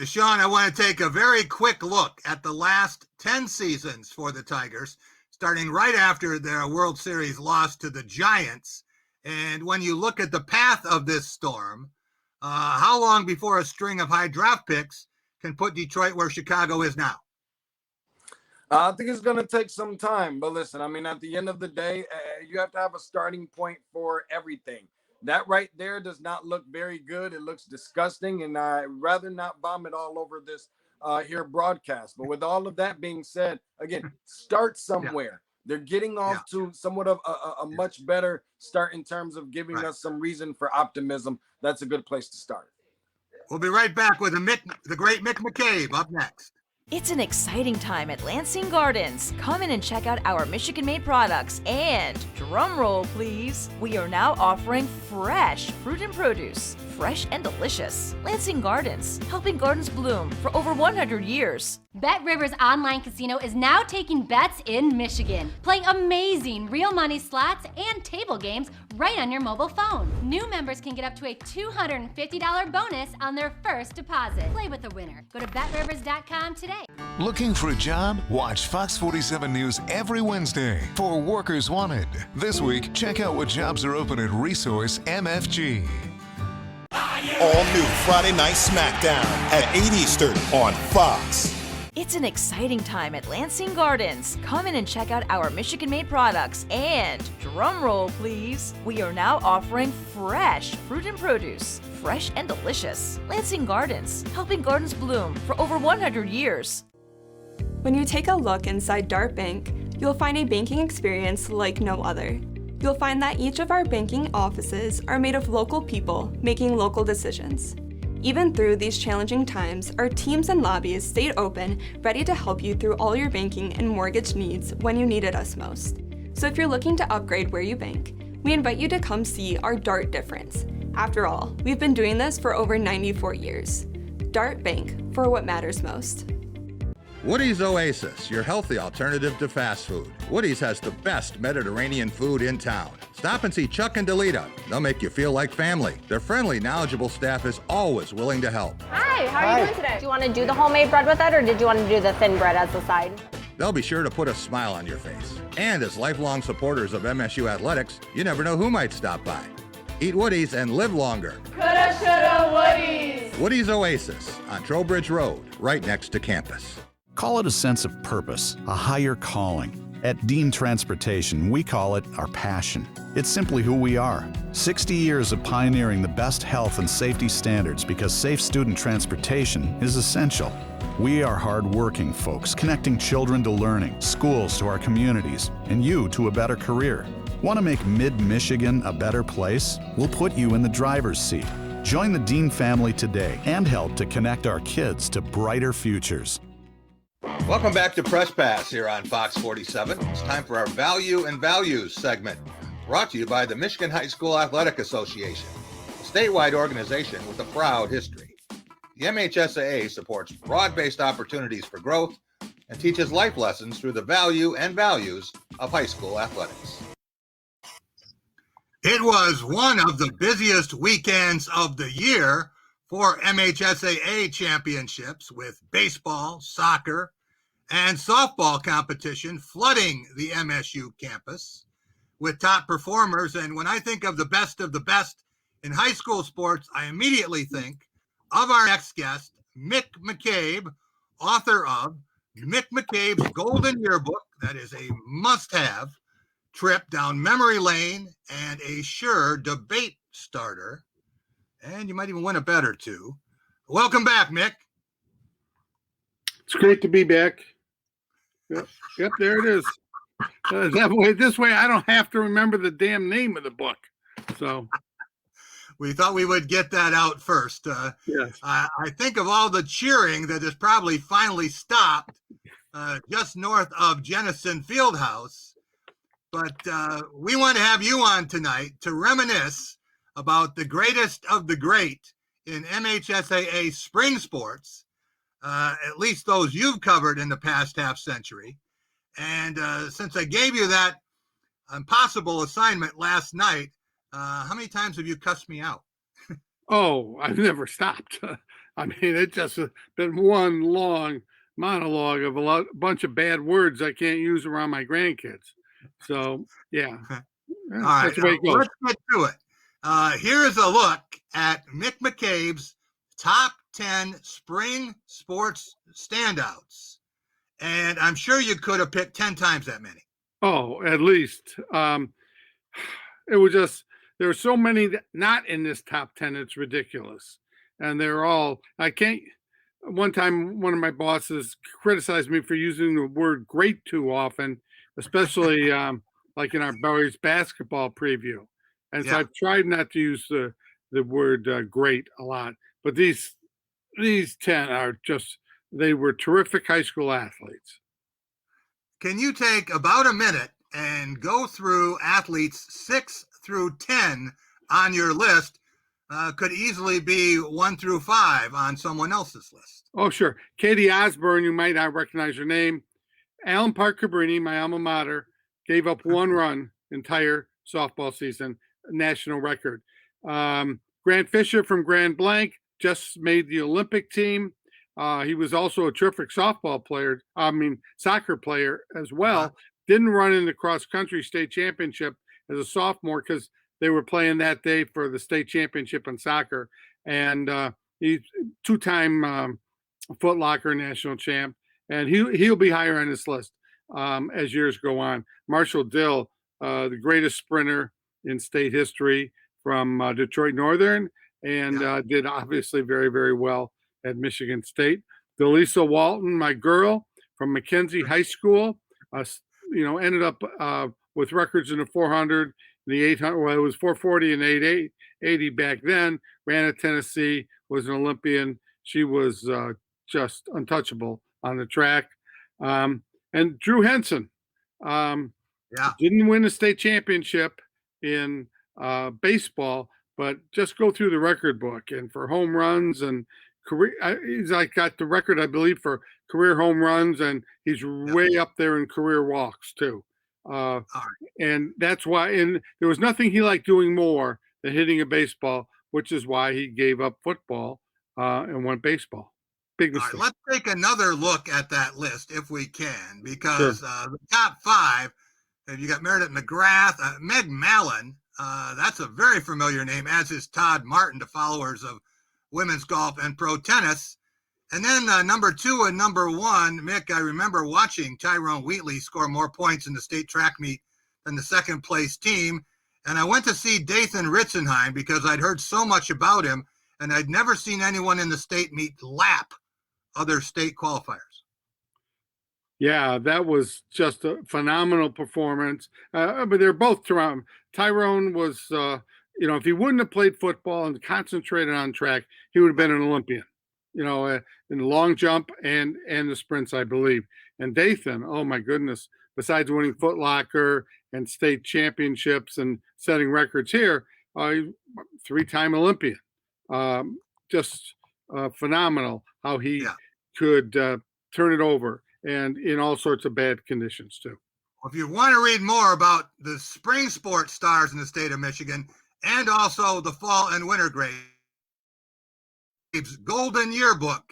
DeShaun, I want to take a very quick look at the last 10 seasons for the Tigers, starting right after their World Series loss to the Giants. And when you look at the path of this storm, how long before a string of high draft picks can put Detroit where Chicago is now?
I think it's going to take some time. But listen, I mean, at the end of the day, you have to have a starting point for everything. That right there does not look very good. It looks disgusting, and I'd rather not vomit all over this here broadcast. But with all of that being said, again, start somewhere. They're getting off to somewhat of a much better start in terms of giving us some reason for optimism. That's a good place to start.
We'll be right back with the great Mick McCabe up next.
It's an exciting time at Lansing Gardens. Come in and check out our Michigan-made products and, drum roll please, we are now offering fresh fruit and produce. Fresh and delicious. Lansing Gardens, helping gardens bloom for over 100 years.
Bet Rivers Online Casino is now taking bets in Michigan, playing amazing real money slots and table games right on your mobile phone. New members can get up to a $250 bonus on their first deposit. Play with a winner. Go to betrivers.com today.
Looking for a job? Watch Fox 47 News every Wednesday for Workers Wanted. This week, check out what jobs are open at Resource MFG.
All new Friday Night SmackDown at 8 Eastern on Fox.
It's an exciting time at Lansing Gardens. Come in and check out our Michigan-made products and, drum roll please, we are now offering fresh fruit and produce. Fresh and delicious. Lansing Gardens, helping gardens bloom for over 100 years.
When you take a look inside Dart Bank, you'll find a banking experience like no other. You'll find that each of our banking offices are made of local people making local decisions. Even through these challenging times, our teams and lobbies stayed open, ready to help you through all your banking and mortgage needs when you needed us most. So if you're looking to upgrade where you bank, we invite you to come see our Dart difference. After all, we've been doing this for over 94 years. Dart Bank, for what matters most.
Woody's Oasis, your healthy alternative to fast food. Woody's has the best Mediterranean food in town. Stop and see Chuck and Delita. They'll make you feel like family. Their friendly, knowledgeable staff is always willing to help.
Hi, how are you doing today? Do you want to do the homemade bread with it, or did you want to do the thin bread as a side?
They'll be sure to put a smile on your face. And as lifelong supporters of MSU athletics, you never know who might stop by. Eat Woody's and live longer.
Coulda, shoulda, Woody's.
Woody's Oasis on Trowbridge Road, right next to campus.
Call it a sense of purpose, a higher calling. At Dean Transportation, we call it our passion. It's simply who we are. 60 years of pioneering the best health and safety standards because safe student transportation is essential. We are hard-working folks, connecting children to learning, schools to our communities, and you to a better career. Want to make Mid-Michigan a better place? We'll put you in the driver's seat. Join the Dean family today and help to connect our kids to brighter futures.
Welcome back to Press Pass here on Fox 47. It's time for our Value and Values segment, brought to you by the Michigan High School Athletic Association, a statewide organization with a proud history. The MHSAA supports broad-based opportunities for growth and teaches life lessons through the value and values of high school athletics.
It was one of the busiest weekends of the year for MHSAA championships, with baseball, soccer, and softball competition flooding the MSU campus with top performers. And when I think of the best in high school sports, I immediately think of our next guest, Mick McCabe, author of Mick McCabe's Golden Yearbook. That is a must-have trip down memory lane and a sure debate starter. And you might even win a bet or two. Welcome back, Mick.
It's great to be back. Yep, there it is. This way I don't have to remember the damn name of the book. So
we thought we would get that out first.
Yes.
I think of all the cheering that has probably finally stopped just north of Jennison Fieldhouse. But we want to have you on tonight to reminisce about the greatest of the great in MHSAA spring sports, at least those you've covered in the past half century. And since I gave you that impossible assignment last night, how many times have you cussed me out?
Oh, I've never stopped. I mean, it's just been one long monologue of a bunch of bad words I can't use around my grandkids. So, yeah.
All right,
that's the way it goes.
let's get to it. Here's a look at Mick McCabe's top 10 spring sports standouts. And I'm sure you could have picked 10 times that many.
Oh, at least. It was just, there are so many not in this top 10. It's ridiculous. And they're all, one time, one of my bosses criticized me for using the word great too often, especially like in our boys basketball preview. And so I've tried not to use the word great a lot, but these 10 are just They were terrific high school athletes.
Can you take about a minute and go through athletes 6 through 10 on your list? Could easily be 1 through 5 on someone else's list.
Oh, sure. Katie Osborne, you might not recognize her name. Allen Park Cabrini, my alma mater, gave up 1 run entire softball season, national record. Grant Fisher from Grand Blanc just made the Olympic team. He was also a terrific soccer player as well. Didn't run in the cross country state championship as a sophomore because they were playing that day for the state championship in soccer. And he's 2-time Foot Locker national champ. And he'll be higher on this list as years go on. Marshall Dill, the greatest sprinter in state history from Detroit Northern, and did obviously very, very well at Michigan State. Delisa Walton, my girl from Mackenzie High School, ended up with records in the 400, the 800. Well, it was 440 and 880 back then. Ran at Tennessee, was an Olympian. She was just untouchable on the track. And Drew Henson didn't win the state championship in baseball, but just go through the record book. And for home runs and career, he's got the record, I believe, for career home runs, and he's way up there in career walks too. And that's why, and there was nothing he liked doing more than hitting a baseball, which is why he gave up football and went baseball. Big mistake.
Let's take another look at that list if we can, because the top 5, you got Meredith McGrath, Meg Mallon. That's a very familiar name, as is Todd Martin to followers of women's golf and pro tennis. And then number 2 and number 1, Mick, I remember watching Tyrone Wheatley score more points in the state track meet than the second place team. And I went to see Dathan Ritzenheim because I'd heard so much about him, and I'd never seen anyone in the state meet lap other state qualifiers.
Yeah, that was just a phenomenal performance. But they're both Tyrone. Tyrone was, if he wouldn't have played football and concentrated on track, he would have been an Olympian, in the long jump and the sprints, I believe. And Dathan, oh my goodness, besides winning Foot Locker and state championships and setting records here, 3-time Olympian. Just phenomenal how he could turn it over, and in all sorts of bad conditions too.
Well, if you want to read more about the spring sports stars in the state of Michigan and also the fall and winter grades, Golden Yearbook,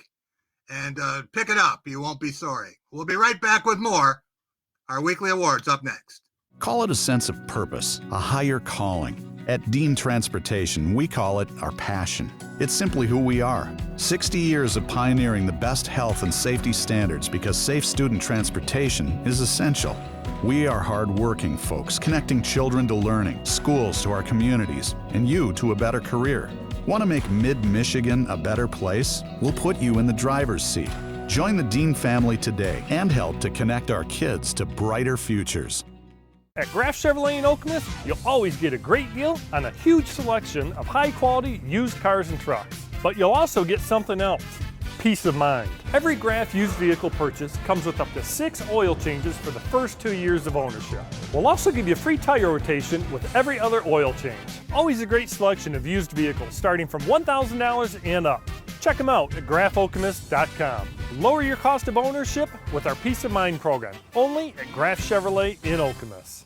and pick it up. You won't be sorry. We'll be right back with more. Our weekly awards up next.
Call it a sense of purpose, a higher calling. At Dean Transportation, we call it our passion. It's simply who we are. 60 years of pioneering the best health and safety standards because safe student transportation is essential. We are hard-working folks, connecting children to learning, schools to our communities, and you to a better career. Want to make Mid-Michigan a better place? We'll put you in the driver's seat. Join the Dean family today and help to connect our kids to brighter futures.
At Graf Chevrolet in Okemos, you'll always get a great deal on a huge selection of high-quality used cars and trucks. But you'll also get something else: peace of mind. Every Graf used vehicle purchase comes with up to 6 oil changes for the first 2 years of ownership. We'll also give you free tire rotation with every other oil change. Always a great selection of used vehicles starting from $1,000 and up. Check them out at grafokemos.com. Lower your cost of ownership with our Peace of Mind program, only at Graf Chevrolet in Okemos.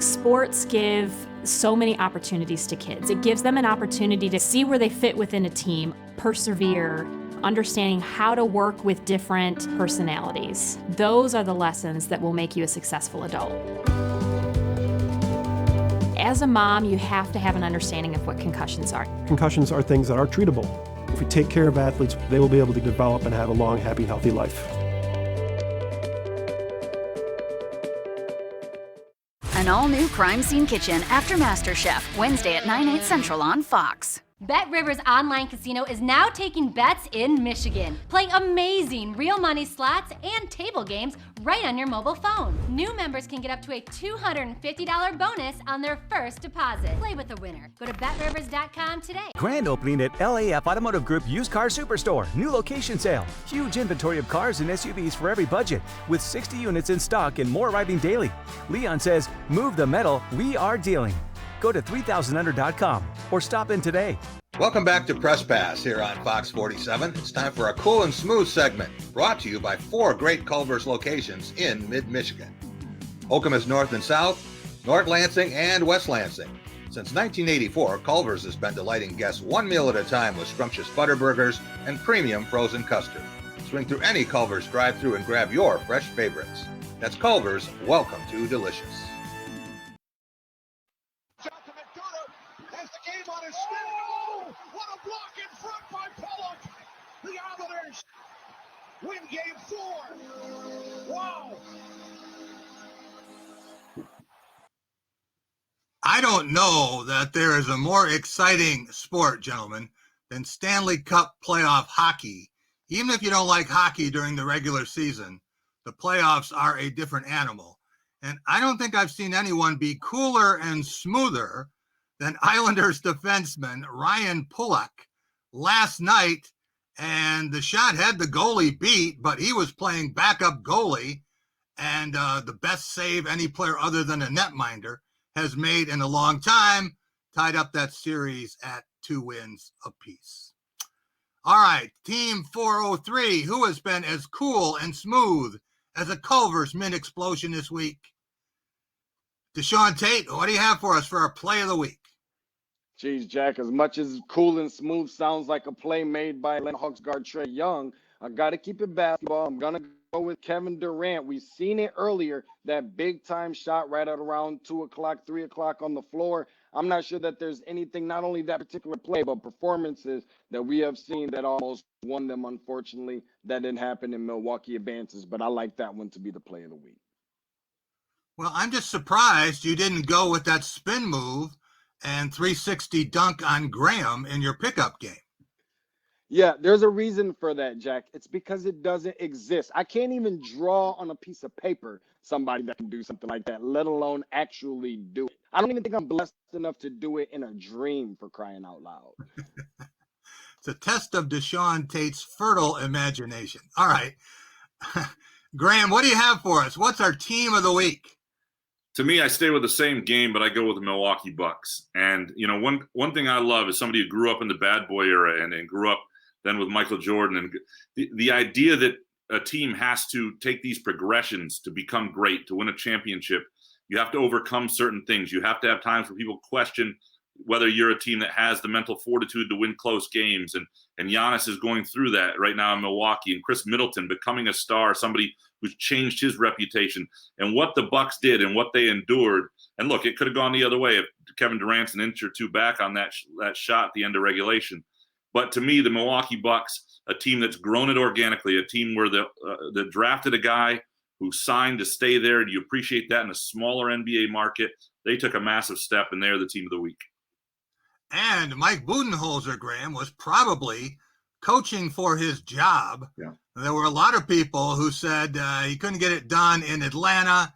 Sports give so many opportunities to kids. It gives them an opportunity to see where they fit within a team, persevere, understanding how to work with different personalities. Those are the lessons that will make you a successful adult. As a mom, you have to have an understanding of what concussions are.
Concussions are things that are treatable. If we take care of athletes, they will be able to develop and have a long, happy, healthy life.
An all-new crime scene kitchen after MasterChef, Wednesday at 9/8 Central on Fox.
Bet Rivers Online Casino is now taking bets in Michigan, playing amazing real money slots and table games right on your mobile phone. New members can get up to a $250 bonus on their first deposit. Play with a winner. Go to betrivers.com today.
Grand opening at LAF Automotive Group Used Car Superstore. New location sale. Huge inventory of cars and SUVs for every budget, with 60 units in stock and more arriving daily. Leon says, move the metal, we are dealing. Go to 3000under.com or stop in today.
Welcome back to Press Pass here on Fox 47. It's time for a cool and smooth segment brought to you by 4 great Culver's locations in mid-Michigan. Okemos North and South, North Lansing, and West Lansing. Since 1984, Culver's has been delighting guests one meal at a time with scrumptious butter burgers and premium frozen custard. Swing through any Culver's drive-thru and grab your fresh favorites. That's Culver's. Welcome to delicious.
Win game 4. Wow.
I don't know that there is a more exciting sport, gentlemen, than Stanley Cup playoff hockey. Even if you don't like hockey during the regular season, the playoffs are a different animal. And I don't think I've seen anyone be cooler and smoother than Islanders defenseman Ryan Pulock last night. And the shot had the goalie beat, but he was playing backup goalie. And the best save any player other than a netminder has made in a long time, tied up that series at 2 wins apiece. All right, Team 403, who has been as cool and smooth as a Culver's mint explosion this week? DeShaun Tate, what do you have for us for our play of the week?
Geez, Jack, as much as cool and smooth sounds like a play made by Atlanta Hawks guard Trae Young, I got to keep it basketball. I'm going to go with Kevin Durant. We've seen it earlier, that big-time shot right at around 2 o'clock, 3 o'clock on the floor. I'm not sure that there's anything, not only that particular play, but performances that we have seen that almost won them, unfortunately. That didn't happen in Milwaukee advances, but I like that one to be the play of the week.
Well, I'm just surprised you didn't go with that spin move and 360 dunk on Graham in your pickup game.
Yeah, there's a reason for that, Jack. It's because it doesn't exist. I can't even draw on a piece of paper somebody that can do something like that, let alone actually do it. I don't even think I'm blessed enough to do it in a dream, for crying out loud.
It's a test of DeShaun Tate's fertile imagination. All right. Graham, what do you have for us? What's our team of the week?
To me, I stay with the same game, but I go with the Milwaukee Bucks. And, you know, one thing I love is somebody who grew up in the bad boy era and grew up then with Michael Jordan. And the idea that a team has to take these progressions to become great, to win a championship, you have to overcome certain things. You have to have times where people question whether you're a team that has the mental fortitude to win close games. And Giannis is going through that right now in Milwaukee. And Chris Middleton becoming a star, somebody who's changed his reputation. And what the Bucks did and what they endured. And look, it could have gone the other way if Kevin Durant's an inch or two back on that shot at the end of regulation. But to me, the Milwaukee Bucks, a team that's grown it organically, a team where that drafted a guy who signed to stay there. And you appreciate that in a smaller NBA market. They took a massive step, and they're the team of the week.
And Mike Budenholzer, Graham, was probably coaching for his job.
Yeah.
There were a lot of people who said he couldn't get it done in Atlanta,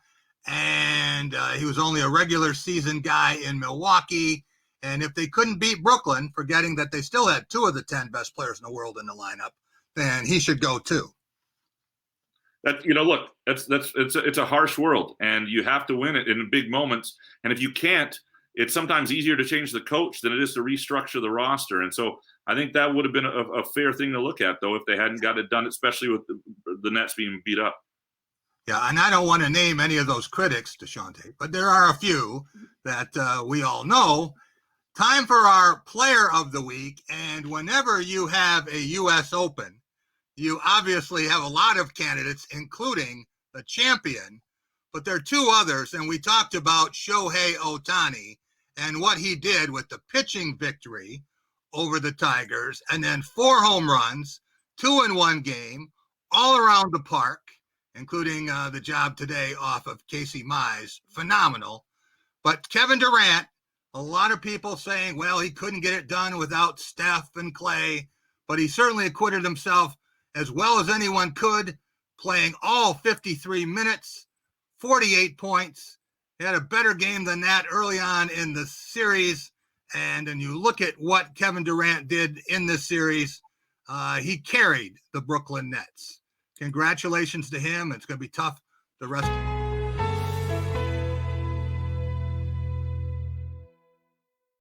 and he was only a regular season guy in Milwaukee. And if they couldn't beat Brooklyn, forgetting that they still had 2 of the 10 best players in the world in the lineup, then he should go too.
That, you know, look, it's a harsh world, and you have to win it in big moments. And if you can't, it's sometimes easier to change the coach than it is to restructure the roster. And so I think that would have been a fair thing to look at, though, if they hadn't got it done, especially with the Nets being beat up.
Yeah, and I don't want to name any of those critics, DeShaun Tate, but there are a few that we all know. Time for our player of the week. And whenever you have a U.S. Open, you obviously have a lot of candidates, including the champion. But there are 2 others, and we talked about Shohei Ohtani and what he did with the pitching victory over the Tigers, and then 4 home runs, 2 in 1 game, all around the park, including the job today off of Casey Mize. Phenomenal. But Kevin Durant A lot of people saying, well, he couldn't get it done without Steph and Clay, but he certainly acquitted himself as well as anyone could, playing all 53 minutes, 48 points. He had a better game than that early on in the series. And then you look at what Kevin Durant did in this series, he carried the Brooklyn Nets. Congratulations to him. It's going to be tough the rest of